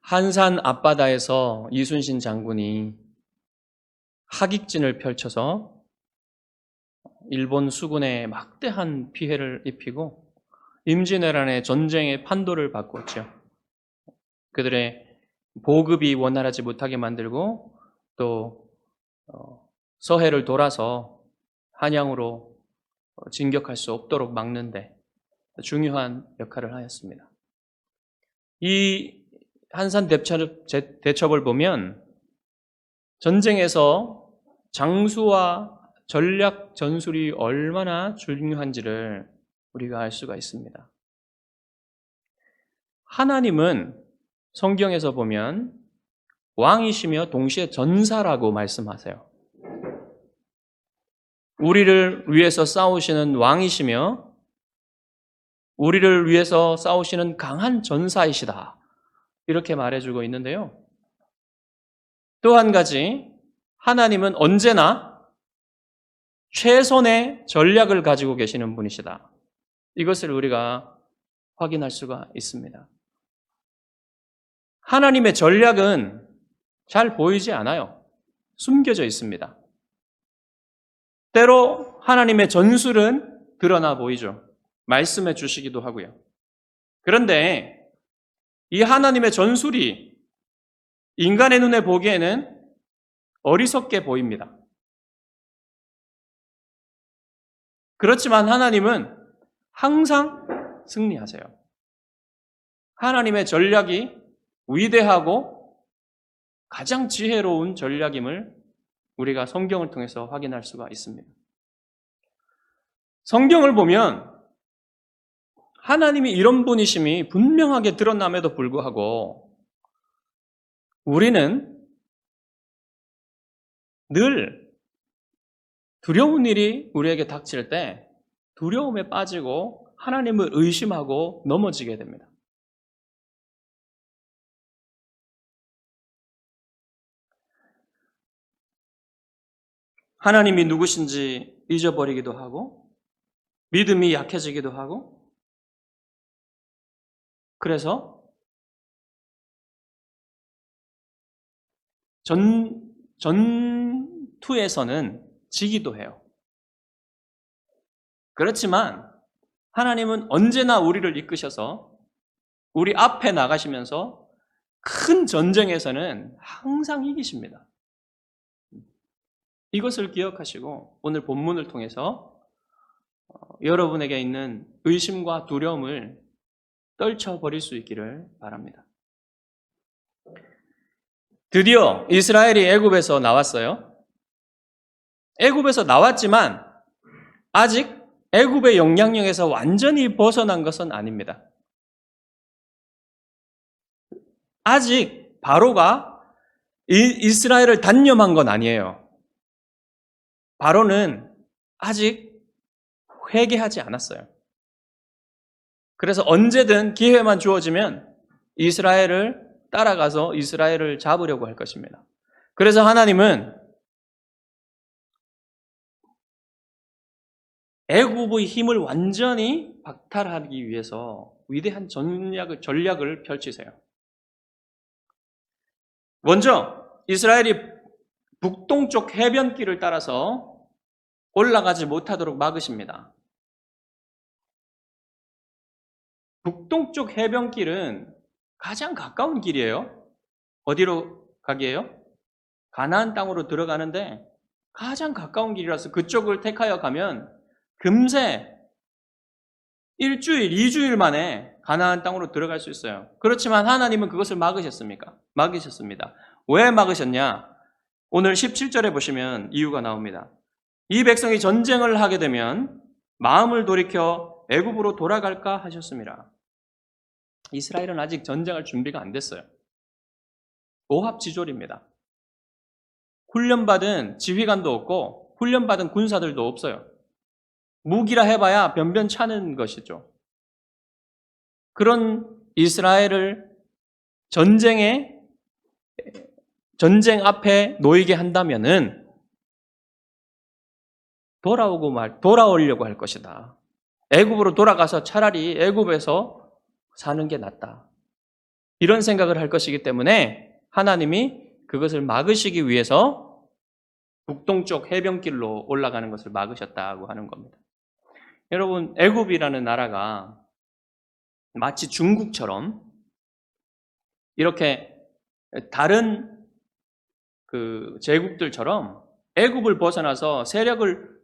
한산 앞바다에서 이순신 장군이 하객진을 펼쳐서 일본 수군에 막대한 피해를 입히고 임진왜란의 전쟁의 판도를 바꾸었죠. 그들의 보급이 원활하지 못하게 만들고 또 서해를 돌아서 한양으로 진격할 수 없도록 막는데 중요한 역할을 하였습니다. 이 한산 대첩을 보면 전쟁에서 장수와 전략 전술이 얼마나 중요한지를 우리가 알 수가 있습니다. 하나님은 성경에서 보면 왕이시며 동시에 전사라고 말씀하세요. 우리를 위해서 싸우시는 왕이시며 우리를 위해서 싸우시는 강한 전사이시다. 이렇게 말해주고 있는데요. 또 한 가지, 하나님은 언제나 최선의 전략을 가지고 계시는 분이시다. 이것을 우리가 확인할 수가 있습니다. 하나님의 전략은 잘 보이지 않아요. 숨겨져 있습니다. 때로 하나님의 전술은 드러나 보이죠. 말씀해 주시기도 하고요. 그런데 이 하나님의 전술이 인간의 눈에 보기에는 어리석게 보입니다. 그렇지만 하나님은 항상 승리하세요. 하나님의 전략이 위대하고 가장 지혜로운 전략임을 우리가 성경을 통해서 확인할 수가 있습니다. 성경을 보면 하나님이 이런 분이심이 분명하게 드러남에도 불구하고 우리는 늘 두려운 일이 우리에게 닥칠 때 두려움에 빠지고 하나님을 의심하고 넘어지게 됩니다. 하나님이 누구신지 잊어버리기도 하고 믿음이 약해지기도 하고 그래서 전투에서는 지기도 해요. 그렇지만 하나님은 언제나 우리를 이끄셔서 우리 앞에 나가시면서 큰 전쟁에서는 항상 이기십니다. 이것을 기억하시고 오늘 본문을 통해서 여러분에게 있는 의심과 두려움을 떨쳐버릴 수 있기를 바랍니다. 드디어 이스라엘이 애굽에서 나왔어요. 애굽에서 나왔지만 아직 애굽의 영향력에서 완전히 벗어난 것은 아닙니다. 아직 바로가 이스라엘을 단념한 건 아니에요. 바로는 아직 회개하지 않았어요. 그래서 언제든 기회만 주어지면 이스라엘을 따라가서 이스라엘을 잡으려고 할 것입니다. 그래서 하나님은 애굽의 힘을 완전히 박탈하기 위해서 위대한 전략을 펼치세요. 먼저 이스라엘이 북동쪽 해변길을 따라서 올라가지 못하도록 막으십니다. 북동쪽 해변길은 가장 가까운 길이에요. 어디로 가기예요? 가나안 땅으로 들어가는데 가장 가까운 길이라서 그쪽을 택하여 가면 금세 일주일, 2주일 만에 가나안 땅으로 들어갈 수 있어요. 그렇지만 하나님은 그것을 막으셨습니까? 막으셨습니다. 왜 막으셨냐? 오늘 17절에 보시면 이유가 나옵니다. 이 백성이 전쟁을 하게 되면 마음을 돌이켜 애굽으로 돌아갈까 하셨습니다. 이스라엘은 아직 전쟁할 준비가 안 됐어요. 오합지졸입니다. 훈련받은 지휘관도 없고 훈련받은 군사들도 없어요. 무기라 해봐야 변변 차는 것이죠. 그런 이스라엘을 전쟁 앞에 놓이게 한다면은 돌아오려고 할 것이다. 애굽으로 돌아가서 차라리 애굽에서 사는 게 낫다. 이런 생각을 할 것이기 때문에 하나님이 그것을 막으시기 위해서 북동쪽 해변길로 올라가는 것을 막으셨다고 하는 겁니다. 여러분, 애굽이라는 나라가 마치 중국처럼 이렇게 다른 그 제국들처럼 애굽을 벗어나서 세력을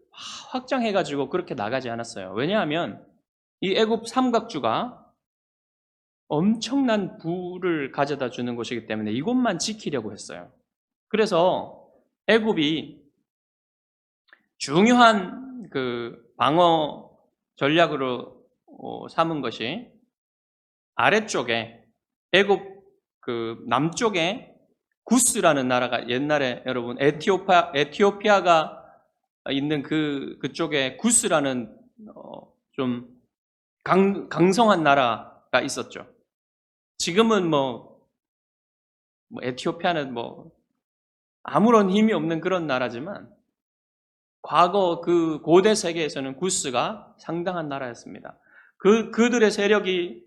확장해가지고 그렇게 나가지 않았어요. 왜냐하면 이 애굽 삼각주가 엄청난 부를 가져다 주는 곳이기 때문에 이곳만 지키려고 했어요. 그래서 애굽이 중요한 그 방어 전략으로 삼은 것이 아래쪽에 애굽 그 남쪽에 구스라는 나라가 옛날에 여러분 에티오피아가 있는 그쪽에 구스라는 좀 강성한 나라가 있었죠. 지금은 뭐 에티오피아는 뭐 아무런 힘이 없는 그런 나라지만 과거 그 고대 세계에서는 구스가 상당한 나라였습니다. 그들의 세력이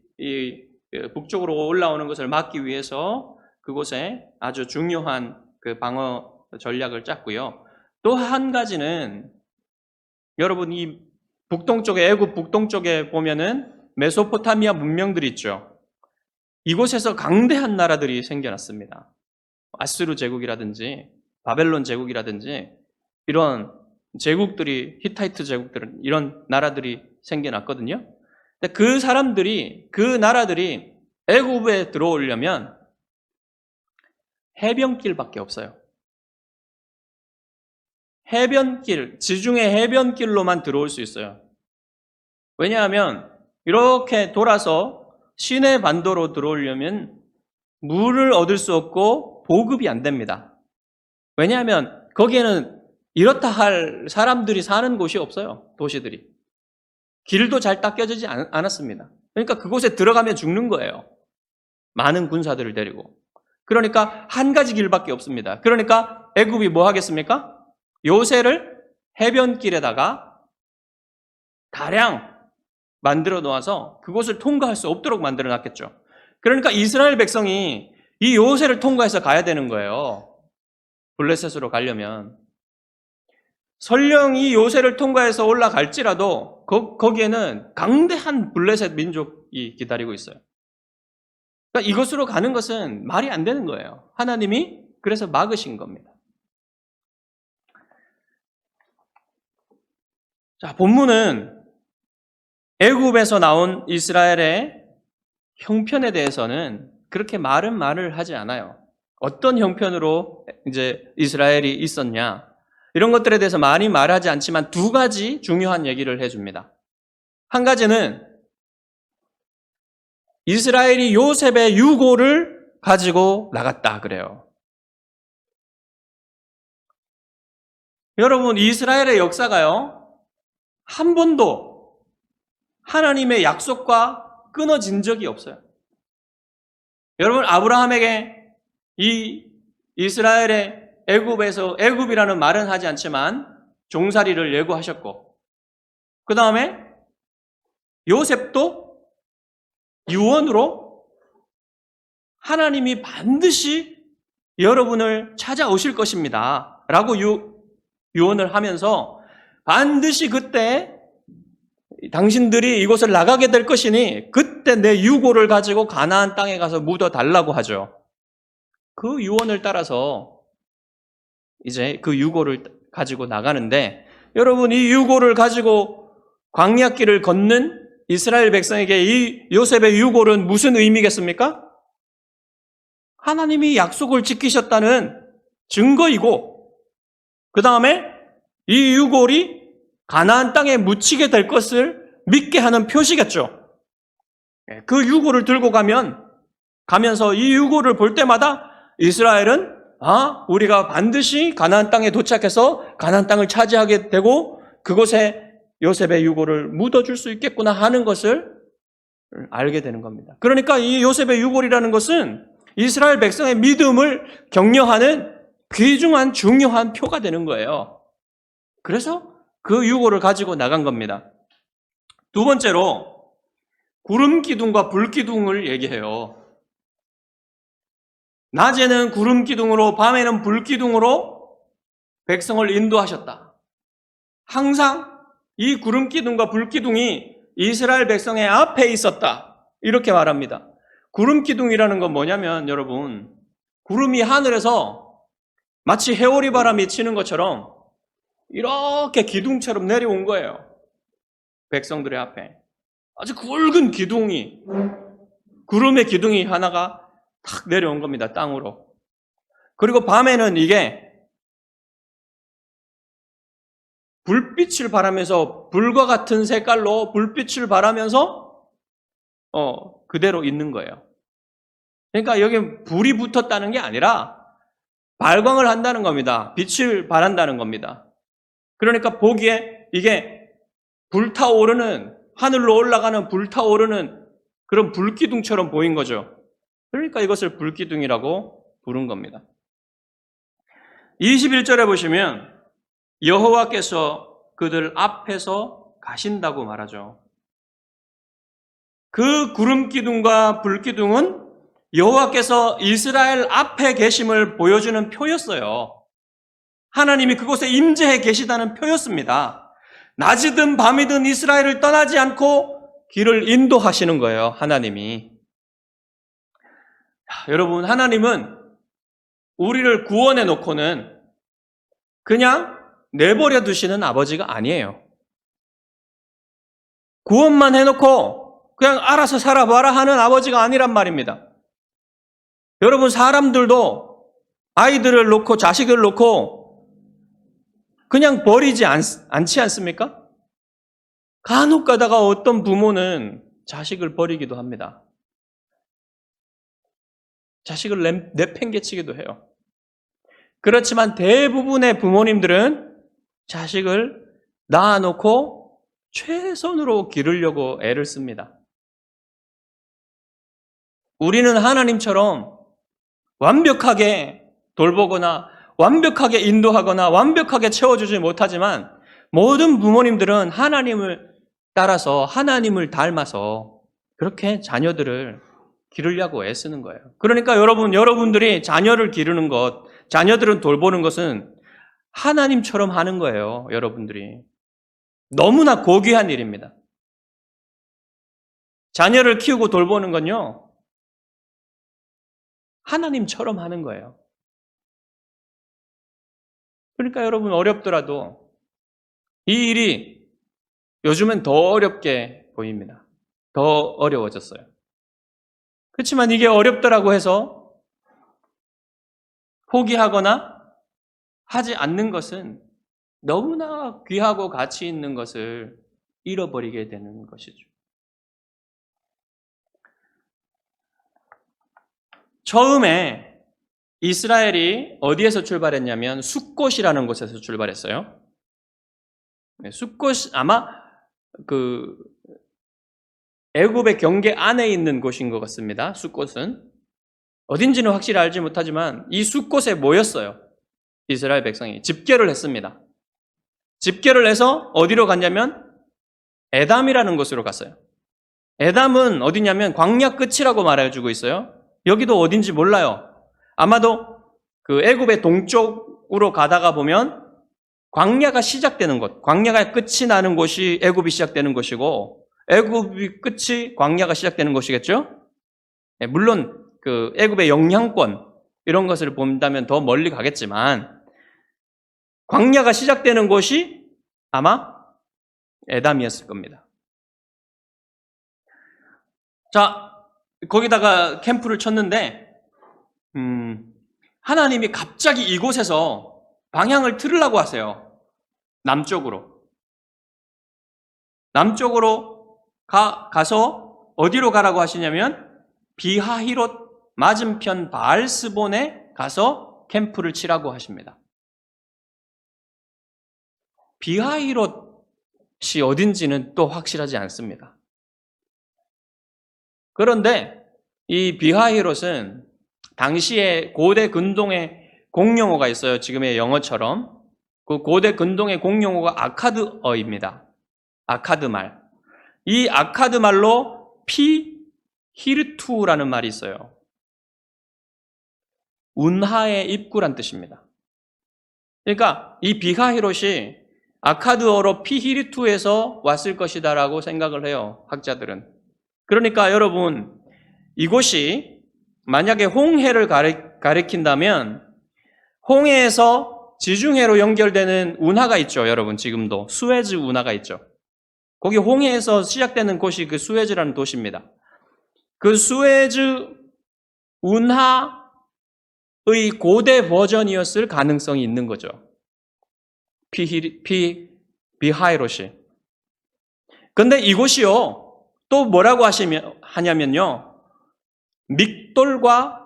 북쪽으로 올라오는 것을 막기 위해서 그곳에 아주 중요한 그 방어 전략을 짰고요. 또 한 가지는 여러분 이 북동쪽에 애굽 북동쪽에 보면은 메소포타미아 문명들이 있죠. 이곳에서 강대한 나라들이 생겨났습니다. 아수르 제국이라든지 바벨론 제국이라든지 이런 제국들이 히타이트 제국들은 이런 나라들이 생겨났거든요. 근데 그 나라들이 애굽에 들어오려면 해변길밖에 없어요. 해변길, 지중해 해변길로만 들어올 수 있어요. 왜냐하면 이렇게 돌아서 시내 반도로 들어오려면 물을 얻을 수 없고 보급이 안 됩니다. 왜냐하면 거기에는 이렇다 할 사람들이 사는 곳이 없어요. 도시들이. 길도 잘 닦여지지 않았습니다. 그러니까 그곳에 들어가면 죽는 거예요. 많은 군사들을 데리고. 그러니까 한 가지 길밖에 없습니다. 그러니까 애굽이 뭐 하겠습니까? 요새를 해변길에다가 다량 만들어 놓아서 그곳을 통과할 수 없도록 만들어 놨겠죠. 그러니까 이스라엘 백성이 이 요새를 통과해서 가야 되는 거예요. 블레셋으로 가려면. 설령 이 요새를 통과해서 올라갈지라도 거기에는 강대한 블레셋 민족이 기다리고 있어요. 그러니까 이것으로 가는 것은 말이 안 되는 거예요. 하나님이 그래서 막으신 겁니다. 자, 본문은 애굽에서 나온 이스라엘의 형편에 대해서는 그렇게 말을 하지 않아요. 어떤 형편으로 이제 이스라엘이 있었냐, 이런 것들에 대해서 많이 말하지 않지만 두 가지 중요한 얘기를 해줍니다. 한 가지는 이스라엘이 요셉의 유고를 가지고 나갔다 그래요. 여러분, 이스라엘의 역사가요, 한 번도 하나님의 약속과 끊어진 적이 없어요. 여러분, 아브라함에게 이 이스라엘의 애굽이라는 말은 하지 않지만 종살이를 예고하셨고, 그 다음에 요셉도 유언으로 하나님이 반드시 여러분을 찾아오실 것입니다 라고 유언을 하면서 반드시 그때 당신들이 이곳을 나가게 될 것이니 그때 내 유고를 가지고 가나안 땅에 가서 묻어달라고 하죠. 그 유언을 따라서 이제 그 유고를 가지고 나가는데, 여러분, 이 유고를 가지고 광야길을 걷는 이스라엘 백성에게 이 요셉의 유고는 무슨 의미겠습니까? 하나님이 약속을 지키셨다는 증거이고, 그 다음에 이 유골이 가나안 땅에 묻히게 될 것을 믿게 하는 표시겠죠. 그 유골을 들고 가면서 이 유골을 볼 때마다 이스라엘은 우리가 반드시 가나안 땅에 도착해서 가나안 땅을 차지하게 되고 그곳에 요셉의 유골을 묻어줄 수 있겠구나 하는 것을 알게 되는 겁니다. 그러니까 이 요셉의 유골이라는 것은 이스라엘 백성의 믿음을 격려하는 귀중한 중요한 표가 되는 거예요. 그래서 그 유골을 가지고 나간 겁니다. 두 번째로 구름 기둥과 불 기둥을 얘기해요. 낮에는 구름 기둥으로 밤에는 불 기둥으로 백성을 인도하셨다. 항상 이 구름 기둥과 불 기둥이 이스라엘 백성의 앞에 있었다. 이렇게 말합니다. 구름 기둥이라는 건 뭐냐면 여러분, 구름이 하늘에서 마치 해오리 바람이 치는 것처럼 이렇게 기둥처럼 내려온 거예요. 백성들의 앞에. 아주 굵은 기둥이, 구름의 기둥이 하나가 탁 내려온 겁니다. 땅으로. 그리고 밤에는 이게 불빛을 발하면서 불과 같은 색깔로 불빛을 발하면서 그대로 있는 거예요. 그러니까 여기 불이 붙었다는 게 아니라 발광을 한다는 겁니다. 빛을 발한다는 겁니다. 그러니까 보기에 이게 불타오르는, 하늘로 올라가는 불타오르는 그런 불기둥처럼 보인 거죠. 그러니까 이것을 불기둥이라고 부른 겁니다. 21절에 보시면 여호와께서 그들 앞에서 가신다고 말하죠. 그 구름 기둥과 불 기둥은 여호와께서 이스라엘 앞에 계심을 보여주는 표였어요. 하나님이 그곳에 임재해 계시다는 표였습니다. 낮이든 밤이든 이스라엘을 떠나지 않고 길을 인도하시는 거예요. 하나님이. 여러분, 하나님은 우리를 구원해 놓고는 그냥 내버려 두시는 아버지가 아니에요. 구원만 해놓고 그냥 알아서 살아봐라 하는 아버지가 아니란 말입니다. 여러분, 사람들도 아이들을 놓고 자식을 놓고 그냥 버리지 않지 않습니까? 간혹 가다가 어떤 부모는 자식을 버리기도 합니다. 자식을 내팽개치기도 해요. 그렇지만 대부분의 부모님들은 자식을 낳아놓고 최선으로 기르려고 애를 씁니다. 우리는 하나님처럼 완벽하게 돌보거나 완벽하게 인도하거나 완벽하게 채워주지 못하지만 모든 부모님들은 하나님을 따라서 하나님을 닮아서 그렇게 자녀들을 기르려고 애쓰는 거예요. 그러니까 여러분들이 자녀를 기르는 것, 자녀들을 돌보는 것은 하나님처럼 하는 거예요. 여러분들이. 너무나 고귀한 일입니다. 자녀를 키우고 돌보는 건요, 하나님처럼 하는 거예요. 그러니까 여러분, 어렵더라도 이 일이 요즘은 더 어렵게 보입니다. 더 어려워졌어요. 그렇지만 이게 어렵더라고 해서 포기하거나 하지 않는 것은 너무나 귀하고 가치 있는 것을 잃어버리게 되는 것이죠. 처음에 이스라엘이 어디에서 출발했냐면 숫곳이라는 곳에서 출발했어요. 숫곳, 아마 애굽의 경계 안에 있는 곳인 것 같습니다. 숫곳은 어딘지는 확실히 알지 못하지만 이 숫곳에 모였어요. 이스라엘 백성이 집결을 했습니다. 집결을 해서 어디로 갔냐면 에담이라는 곳으로 갔어요. 에담은 어디냐면 광야 끝이라고 말해주고 있어요. 여기도 어딘지 몰라요. 아마도 그 애굽의 동쪽으로 가다가 보면 광야가 시작되는 곳, 광야가 끝이 나는 곳이 애굽이 시작되는 곳이고 애굽이 끝이 광야가 시작되는 곳이겠죠? 물론 그 애굽의 영향권 이런 것을 본다면 더 멀리 가겠지만 광야가 시작되는 곳이 아마 에담이었을 겁니다. 자, 거기다가 캠프를 쳤는데 하나님이 갑자기 이곳에서 방향을 틀으려고 하세요. 남쪽으로 가서 어디로 가라고 하시냐면 비하히롯 맞은편 바알스본에 가서 캠프를 치라고 하십니다. 비하히롯이 어딘지는 또 확실하지 않습니다. 그런데 이 비하히롯은 당시에 고대 근동의 공용어가 있어요. 지금의 영어처럼. 그 고대 근동의 공용어가 아카드어입니다. 아카드말. 이 아카드말로 피히르투라는 말이 있어요. 운하의 입구란 뜻입니다. 그러니까 이 비하히롯이 아카드어로 피히리투에서 왔을 것이다라고 생각을 해요. 학자들은. 그러니까 여러분, 이곳이 만약에 홍해를 가리킨다면 홍해에서 지중해로 연결되는 운하가 있죠. 여러분, 지금도 수에즈 운하가 있죠. 거기 홍해에서 시작되는 곳이 그 수에즈라는 도시입니다. 그 수에즈 운하의 고대 버전이었을 가능성이 있는 거죠. 비하히롯이. 근데 이곳이요, 또 뭐라고 하냐면요, 믹돌과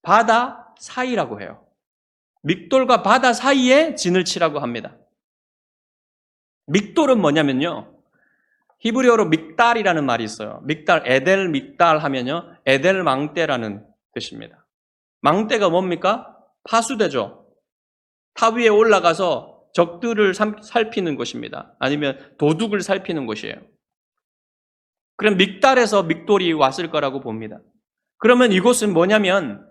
바다 사이라고 해요. 믹돌과 바다 사이에 진을 치라고 합니다. 믹돌은 뭐냐면요, 히브리어로 믹달이라는 말이 있어요. 믹달, 에델 믹달 하면요, 에델 망대라는 뜻입니다. 망대가 뭡니까? 파수대죠. 탑 위에 올라가서 적들을 살피는 곳입니다. 아니면 도둑을 살피는 곳이에요. 그럼 믹달에서 믹돌이 왔을 거라고 봅니다. 그러면 이곳은 뭐냐면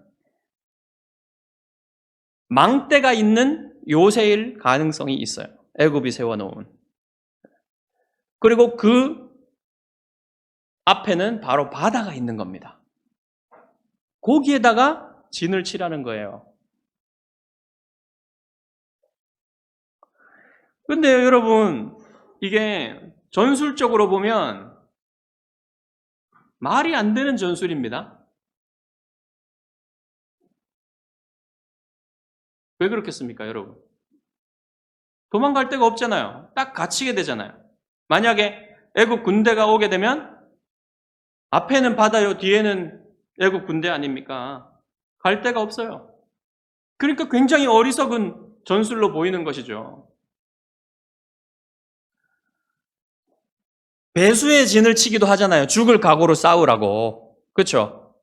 망대가 있는 요새일 가능성이 있어요. 애굽이 세워놓은. 그리고 그 앞에는 바로 바다가 있는 겁니다. 거기에다가 진을 치라는 거예요. 근데 여러분, 이게 전술적으로 보면 말이 안 되는 전술입니다. 왜 그렇겠습니까, 여러분? 도망갈 데가 없잖아요. 딱 갇히게 되잖아요. 만약에 애국 군대가 오게 되면 앞에는 바다요, 뒤에는 애국 군대 아닙니까? 갈 데가 없어요. 그러니까 굉장히 어리석은 전술로 보이는 것이죠. 배수의 진을 치기도 하잖아요. 죽을 각오로 싸우라고. 그렇죠?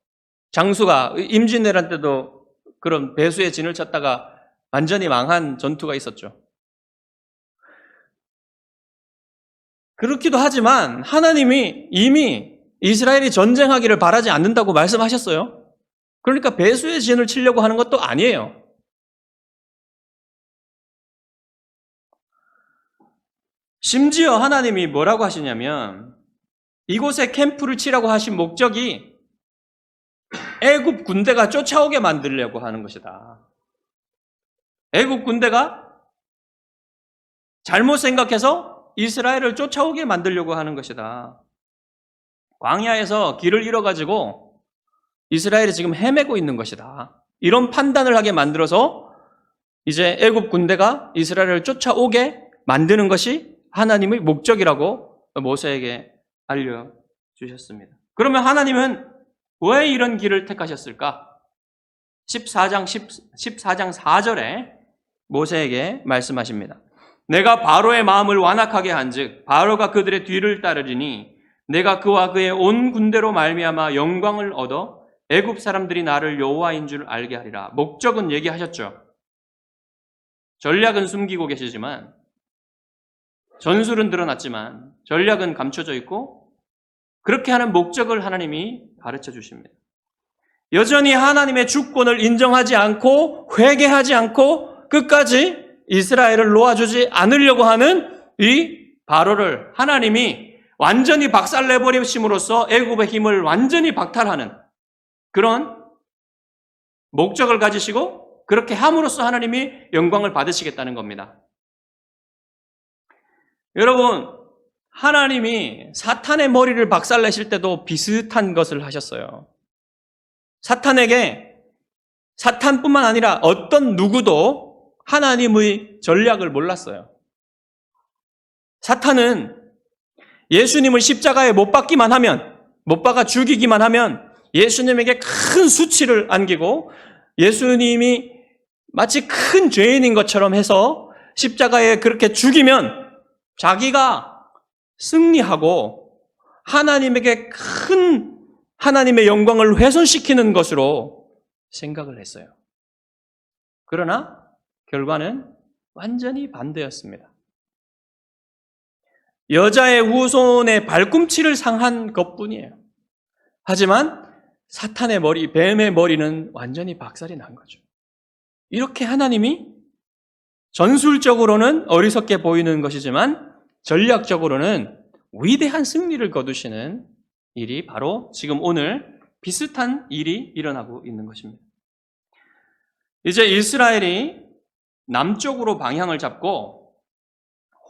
장수가 임진왜란 때도 그런 배수의 진을 쳤다가 완전히 망한 전투가 있었죠. 그렇기도 하지만 하나님이 이미 이스라엘이 전쟁하기를 바라지 않는다고 말씀하셨어요. 그러니까 배수의 진을 치려고 하는 것도 아니에요. 심지어 하나님이 뭐라고 하시냐면 이곳에 캠프를 치라고 하신 목적이 애굽 군대가 쫓아오게 만들려고 하는 것이다. 애굽 군대가 잘못 생각해서 이스라엘을 쫓아오게 만들려고 하는 것이다. 광야에서 길을 잃어가지고 이스라엘이 지금 헤매고 있는 것이다. 이런 판단을 하게 만들어서 이제 애굽 군대가 이스라엘을 쫓아오게 만드는 것이 하나님의 목적이라고 모세에게 알려주셨습니다. 그러면 하나님은 왜 이런 길을 택하셨을까? 14장 4절에 모세에게 말씀하십니다. 내가 바로의 마음을 완악하게 한즉 바로가 그들의 뒤를 따르리니 내가 그와 그의 온 군대로 말미암아 영광을 얻어 애굽 사람들이 나를 여호와인 줄 알게 하리라. 목적은 얘기하셨죠. 전략은 숨기고 계시지만 전술은 드러났지만 전략은 감춰져 있고 그렇게 하는 목적을 하나님이 가르쳐 주십니다. 여전히 하나님의 주권을 인정하지 않고 회개하지 않고 끝까지 이스라엘을 놓아주지 않으려고 하는 이 바로를 하나님이 완전히 박살내버리심으로써 애굽의 힘을 완전히 박탈하는 그런 목적을 가지시고 그렇게 함으로써 하나님이 영광을 받으시겠다는 겁니다. 여러분, 하나님이 사탄의 머리를 박살내실 때도 비슷한 것을 하셨어요. 사탄에게 사탄뿐만 아니라 어떤 누구도 하나님의 전략을 몰랐어요. 사탄은 예수님을 십자가에 못 박기만 하면, 못 박아 죽이기만 하면 예수님에게 큰 수치를 안기고 예수님이 마치 큰 죄인인 것처럼 해서 십자가에 그렇게 죽이면 자기가 승리하고 하나님에게 큰 하나님의 영광을 훼손시키는 것으로 생각을 했어요. 그러나 결과는 완전히 반대였습니다. 여자의 후손의 발꿈치를 상한 것뿐이에요. 하지만 사탄의 머리, 뱀의 머리는 완전히 박살이 난 거죠. 이렇게 하나님이 전술적으로는 어리석게 보이는 것이지만 전략적으로는 위대한 승리를 거두시는 일이 바로 지금 오늘 비슷한 일이 일어나고 있는 것입니다. 이제 이스라엘이 남쪽으로 방향을 잡고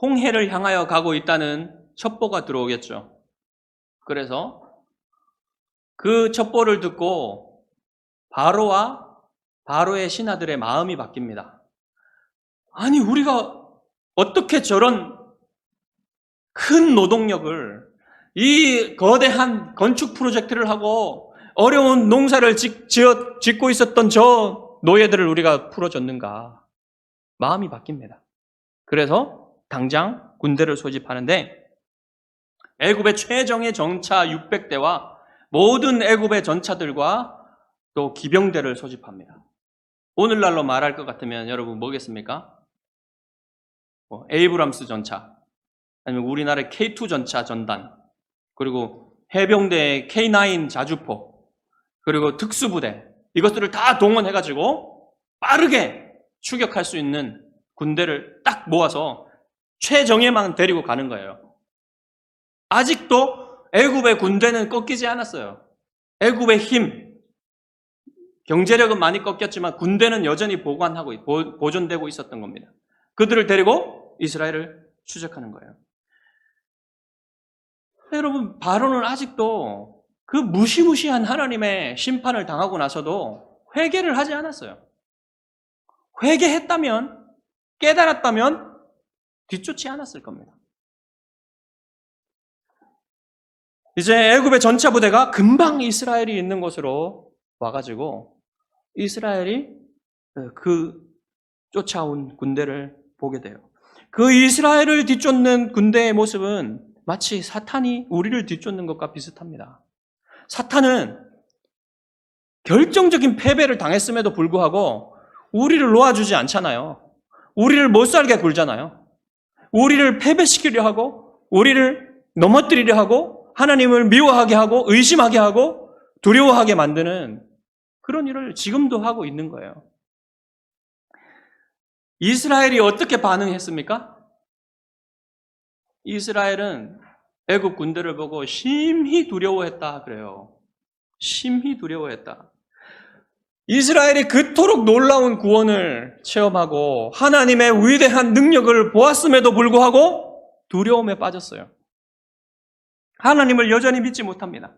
홍해를 향하여 가고 있다는 첩보가 들어오겠죠. 그래서 그 첩보를 듣고 바로와 바로의 신하들의 마음이 바뀝니다. 아니, 우리가 어떻게 저런 큰 노동력을 이 거대한 건축 프로젝트를 하고 어려운 농사를 짓고 있었던 저 노예들을 우리가 풀어줬는가? 마음이 바뀝니다. 그래서 당장 군대를 소집하는데 애굽의 최정예 전차 600대와 모든 애굽의 전차들과 또 기병대를 소집합니다. 오늘날로 말할 것 같으면 여러분 뭐겠습니까? 에이브람스 전차, 아니면 우리나라의 K2 전차 전단, 그리고 해병대의 K9 자주포, 그리고 특수부대, 이것들을 다 동원해가지고 빠르게 추격할 수 있는 군대를 딱 모아서 최정예만 데리고 가는 거예요. 아직도 애굽의 군대는 꺾이지 않았어요. 애굽의 힘, 경제력은 많이 꺾였지만 군대는 여전히 보존되고 있었던 겁니다. 그들을 데리고 이스라엘을 추적하는 거예요. 여러분, 바로는 아직도 그 무시무시한 하나님의 심판을 당하고 나서도 회개를 하지 않았어요. 회개했다면, 깨달았다면 뒤쫓지 않았을 겁니다. 이제 애굽의 전차 부대가 금방 이스라엘이 있는 곳으로 와가지고 이스라엘이 그 쫓아온 군대를 보게 돼요. 그 이스라엘을 뒤쫓는 군대의 모습은 마치 사탄이 우리를 뒤쫓는 것과 비슷합니다. 사탄은 결정적인 패배를 당했음에도 불구하고 우리를 놓아주지 않잖아요. 우리를 못 살게 굴잖아요. 우리를 패배시키려 하고 우리를 넘어뜨리려 하고 하나님을 미워하게 하고 의심하게 하고 두려워하게 만드는 그런 일을 지금도 하고 있는 거예요. 이스라엘이 어떻게 반응했습니까? 이스라엘은 애굽 군대를 보고 심히 두려워했다 그래요. 심히 두려워했다. 이스라엘이 그토록 놀라운 구원을 체험하고 하나님의 위대한 능력을 보았음에도 불구하고 두려움에 빠졌어요. 하나님을 여전히 믿지 못합니다.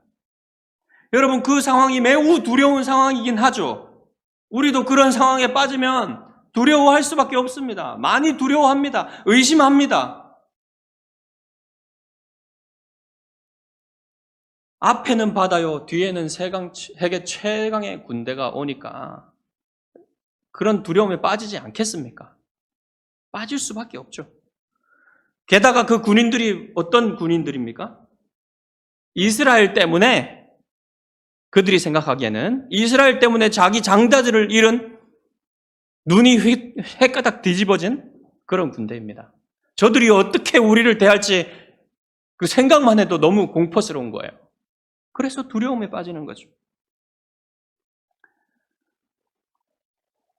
여러분, 그 상황이 매우 두려운 상황이긴 하죠. 우리도 그런 상황에 빠지면 두려워할 수밖에 없습니다. 많이 두려워합니다. 의심합니다. 앞에는 바다요, 뒤에는 세계 최강의 군대가 오니까 그런 두려움에 빠지지 않겠습니까? 빠질 수밖에 없죠. 게다가 그 군인들이 어떤 군인들입니까? 이스라엘 때문에, 그들이 생각하기에는 이스라엘 때문에 자기 장자들을 잃은 눈이 헷가닥 뒤집어진 그런 군대입니다. 저들이 어떻게 우리를 대할지 그 생각만 해도 너무 공포스러운 거예요. 그래서 두려움에 빠지는 거죠.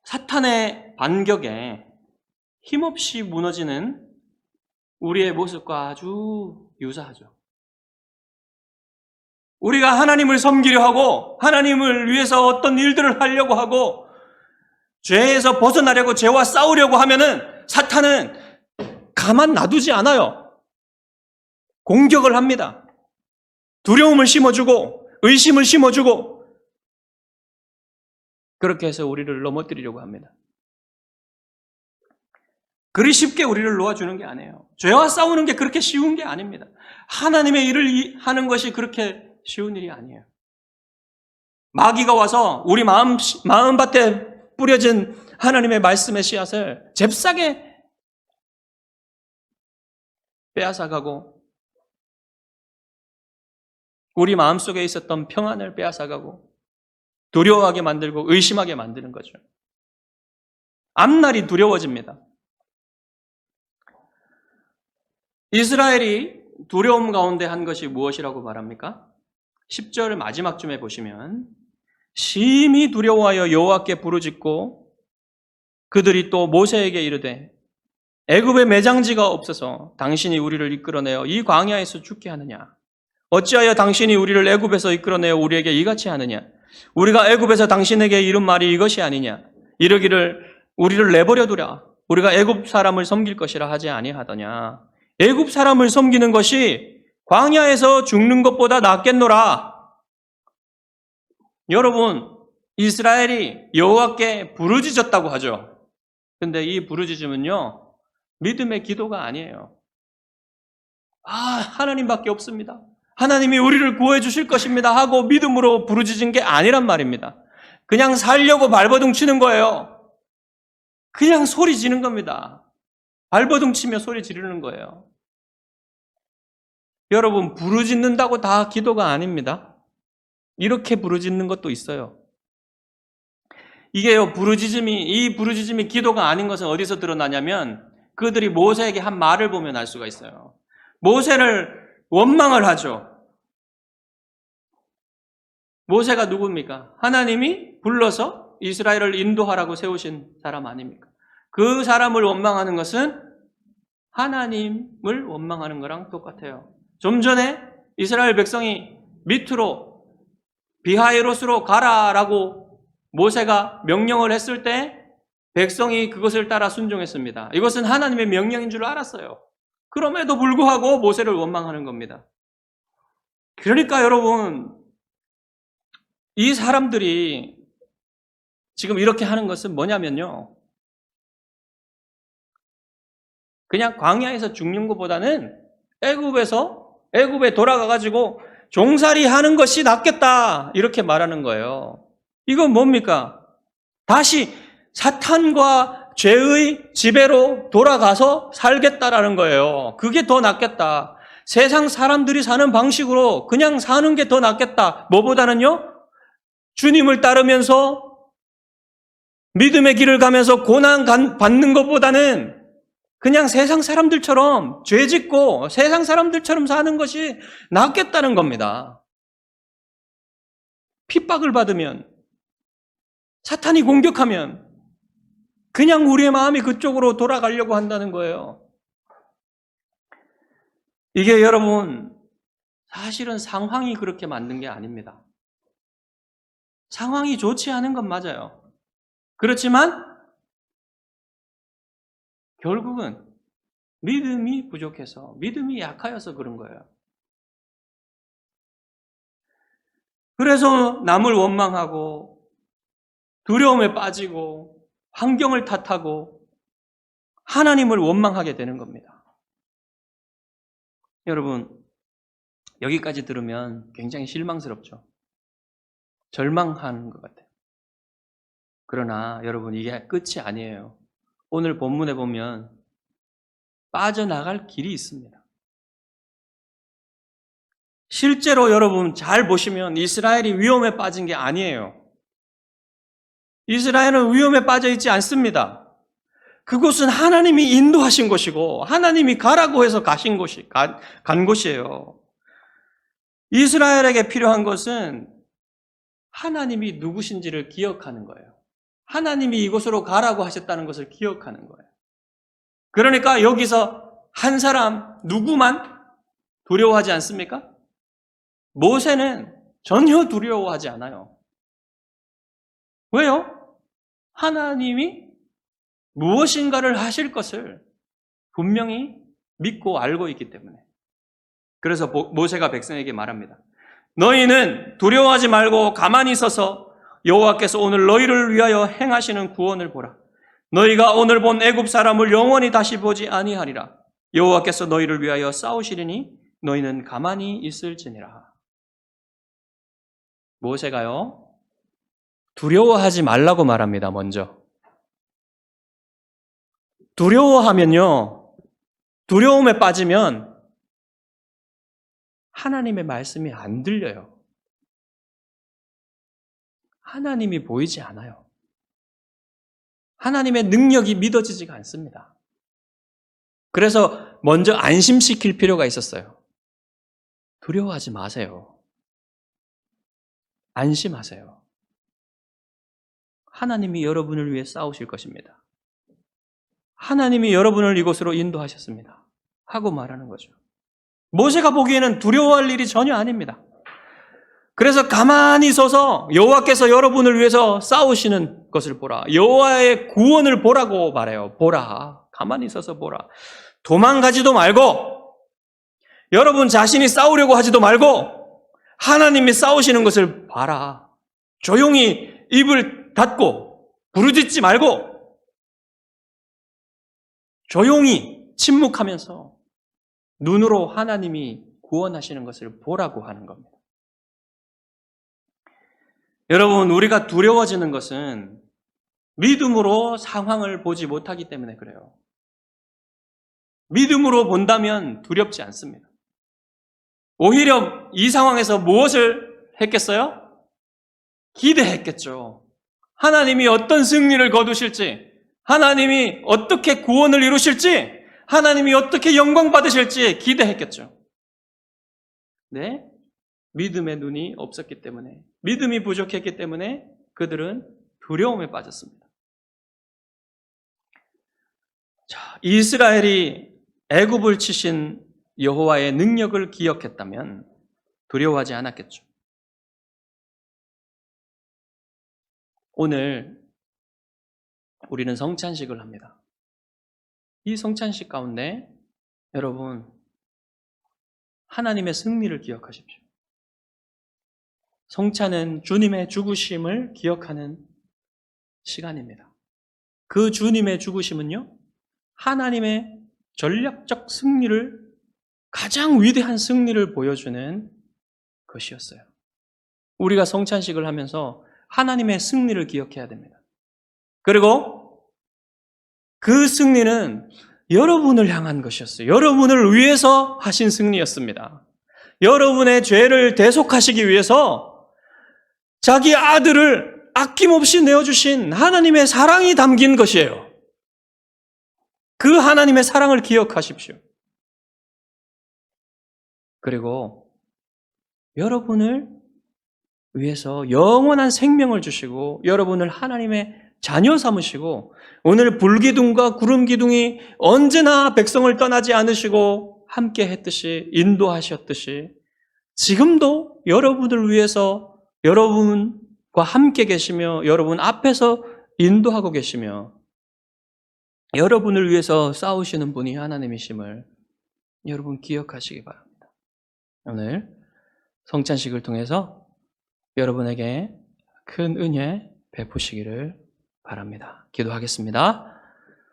사탄의 반격에 힘없이 무너지는 우리의 모습과 아주 유사하죠. 우리가 하나님을 섬기려 하고 하나님을 위해서 어떤 일들을 하려고 하고 죄에서 벗어나려고 죄와 싸우려고 하면은 사탄은 가만 놔두지 않아요. 공격을 합니다. 두려움을 심어주고 의심을 심어주고 그렇게 해서 우리를 넘어뜨리려고 합니다. 그리 쉽게 우리를 놓아주는 게 아니에요. 죄와 싸우는 게 그렇게 쉬운 게 아닙니다. 하나님의 일을 하는 것이 그렇게 쉬운 일이 아니에요. 마귀가 와서 우리 마음밭에 뿌려진 하나님의 말씀의 씨앗을 잽싸게 빼앗아가고 우리 마음속에 있었던 평안을 빼앗아가고 두려워하게 만들고 의심하게 만드는 거죠. 앞날이 두려워집니다. 이스라엘이 두려움 가운데 한 것이 무엇이라고 말합니까? 10절 마지막쯤에 보시면 심히 두려워하여 여호와께 부르짖고 그들이 또 모세에게 이르되 애굽에 매장지가 없어서 당신이 우리를 이끌어내어 이 광야에서 죽게 하느냐? 어찌하여 당신이 우리를 애굽에서 이끌어내어 우리에게 이같이 하느냐? 우리가 애굽에서 당신에게 이른 말이 이것이 아니냐? 이르기를 우리를 내버려 두라. 우리가 애굽 사람을 섬길 것이라 하지 아니하더냐? 애굽 사람을 섬기는 것이 광야에서 죽는 것보다 낫겠노라. 여러분, 이스라엘이 여호와께 부르짖었다고 하죠. 근데 이 부르짖음은요, 믿음의 기도가 아니에요. 하나님밖에 없습니다. 하나님이 우리를 구해 주실 것입니다 하고 믿음으로 부르짖은 게 아니란 말입니다. 그냥 살려고 발버둥 치는 거예요. 그냥 소리 지는 겁니다. 발버둥 치며 소리 지르는 거예요. 여러분, 부르짖는다고 다 기도가 아닙니다. 이렇게 부르짖는 것도 있어요. 이게요, 이 부르짖음이 기도가 아닌 것은 어디서 드러나냐면 그들이 모세에게 한 말을 보면 알 수가 있어요. 모세를 원망을 하죠. 모세가 누굽니까? 하나님이 불러서 이스라엘을 인도하라고 세우신 사람 아닙니까? 그 사람을 원망하는 것은 하나님을 원망하는 거랑 똑같아요. 좀 전에 이스라엘 백성이 밑으로 비하이롯으로 가라라고 모세가 명령을 했을 때 백성이 그것을 따라 순종했습니다. 이것은 하나님의 명령인 줄 알았어요. 그럼에도 불구하고 모세를 원망하는 겁니다. 그러니까 여러분, 이 사람들이 지금 이렇게 하는 것은 뭐냐면요, 그냥 광야에서 죽는 것보다는 애굽에 돌아가가지고 종살이 하는 것이 낫겠다 이렇게 말하는 거예요. 이건 뭡니까? 다시 사탄과 죄의 지배로 돌아가서 살겠다라는 거예요. 그게 더 낫겠다. 세상 사람들이 사는 방식으로 그냥 사는 게 더 낫겠다. 뭐보다는요? 주님을 따르면서 믿음의 길을 가면서 고난 받는 것보다는 그냥 세상 사람들처럼 죄 짓고 세상 사람들처럼 사는 것이 낫겠다는 겁니다. 핍박을 받으면, 사탄이 공격하면 그냥 우리의 마음이 그쪽으로 돌아가려고 한다는 거예요. 이게 여러분, 사실은 상황이 그렇게 만든 게 아닙니다. 상황이 좋지 않은 건 맞아요. 그렇지만 결국은 믿음이 부족해서, 믿음이 약하여서 그런 거예요. 그래서 남을 원망하고 두려움에 빠지고 환경을 탓하고 하나님을 원망하게 되는 겁니다. 여러분, 여기까지 들으면 굉장히 실망스럽죠. 절망하는 것 같아요. 그러나 여러분, 이게 끝이 아니에요. 오늘 본문에 보면 빠져나갈 길이 있습니다. 실제로 여러분 잘 보시면 이스라엘이 위험에 빠진 게 아니에요. 이스라엘은 위험에 빠져 있지 않습니다. 그곳은 하나님이 인도하신 곳이고 하나님이 가라고 해서 간 곳이에요. 이스라엘에게 필요한 것은 하나님이 누구신지를 기억하는 거예요. 하나님이 이곳으로 가라고 하셨다는 것을 기억하는 거예요. 그러니까 여기서 한 사람 누구만 두려워하지 않습니까? 모세는 전혀 두려워하지 않아요. 왜요? 하나님이 무엇인가를 하실 것을 분명히 믿고 알고 있기 때문에. 그래서 모세가 백성에게 말합니다. 너희는 두려워하지 말고 가만히 서서 여호와께서 오늘 너희를 위하여 행하시는 구원을 보라. 너희가 오늘 본 애굽 사람을 영원히 다시 보지 아니하리라. 여호와께서 너희를 위하여 싸우시리니 너희는 가만히 있을지니라. 모세가요, 두려워하지 말라고 말합니다. 먼저 두려워하면요, 두려움에 빠지면 하나님의 말씀이 안 들려요. 하나님이 보이지 않아요. 하나님의 능력이 믿어지지가 않습니다. 그래서 먼저 안심시킬 필요가 있었어요. 두려워하지 마세요. 안심하세요. 하나님이 여러분을 위해 싸우실 것입니다. 하나님이 여러분을 이곳으로 인도하셨습니다. 하고 말하는 거죠. 모세가 보기에는 두려워할 일이 전혀 아닙니다. 그래서 가만히 서서 여호와께서 여러분을 위해서 싸우시는 것을 보라. 여호와의 구원을 보라고 말해요. 보라. 가만히 서서 보라. 도망가지도 말고 여러분 자신이 싸우려고 하지도 말고 하나님이 싸우시는 것을 봐라. 조용히 입을 닫고 부르짖지 말고 조용히 침묵하면서 눈으로 하나님이 구원하시는 것을 보라고 하는 겁니다. 여러분, 우리가 두려워지는 것은 믿음으로 상황을 보지 못하기 때문에 그래요. 믿음으로 본다면 두렵지 않습니다. 오히려 이 상황에서 무엇을 했겠어요? 기대했겠죠. 하나님이 어떤 승리를 거두실지, 하나님이 어떻게 구원을 이루실지, 하나님이 어떻게 영광 받으실지 기대했겠죠. 네? 믿음의 눈이 없었기 때문에, 믿음이 부족했기 때문에 그들은 두려움에 빠졌습니다. 자, 이스라엘이 애굽을 치신 여호와의 능력을 기억했다면 두려워하지 않았겠죠. 오늘 우리는 성찬식을 합니다. 이 성찬식 가운데 여러분 하나님의 승리를 기억하십시오. 성찬은 주님의 죽으심을 기억하는 시간입니다. 그 주님의 죽으심은요, 하나님의 전략적 승리를, 가장 위대한 승리를 보여주는 것이었어요. 우리가 성찬식을 하면서 하나님의 승리를 기억해야 됩니다. 그리고 그 승리는 여러분을 향한 것이었어요. 여러분을 위해서 하신 승리였습니다. 여러분의 죄를 대속하시기 위해서 자기 아들을 아낌없이 내어주신 하나님의 사랑이 담긴 것이에요. 그 하나님의 사랑을 기억하십시오. 그리고 여러분을 위해서 영원한 생명을 주시고 여러분을 하나님의 자녀 삼으시고 오늘 불기둥과 구름기둥이 언제나 백성을 떠나지 않으시고 함께 했듯이 인도하셨듯이 지금도 여러분을 위해서 여러분과 함께 계시며 여러분 앞에서 인도하고 계시며 여러분을 위해서 싸우시는 분이 하나님이심을 여러분 기억하시기 바랍니다. 오늘 성찬식을 통해서 여러분에게 큰 은혜 베푸시기를 바랍니다. 기도하겠습니다.